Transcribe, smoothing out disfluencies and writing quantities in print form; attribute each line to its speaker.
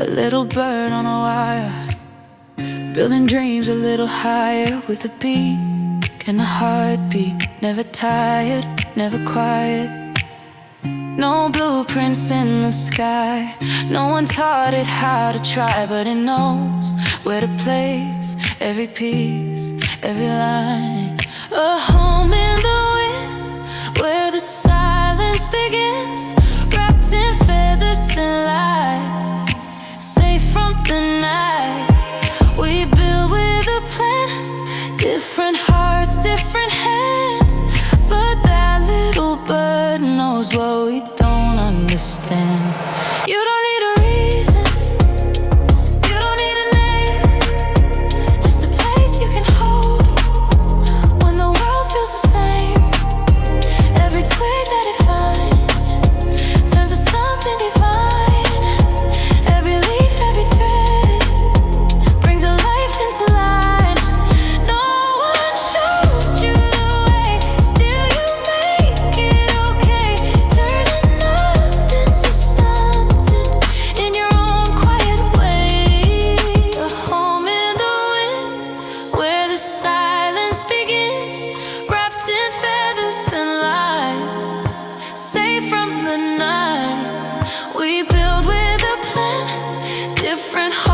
Speaker 1: a little bird on a wire, building dreams a little higher, with a beat and a heartbeat, never tired, never quiet. No blueprints in the sky, no one taught it how to try, but it knows where to place every piece, every line. A home in the wind, where the silence begins, wrapped in feathers and light, safe from the night. We build with a plan, different hearts, different hands, but that little bird knows what we don't understand. You don't need a reason, you don't need a name, just a place you can hold when the world feels the same. Every twig that it finds turns to something divine. Every leaf, every thread brings a life into line. No one showed you the way, still you make it okay, turning nothing to something in your own quiet way. A home in the wind, where the silence begins, wrapped in feathers and light, safe from the night. We build with a plan, different hearts,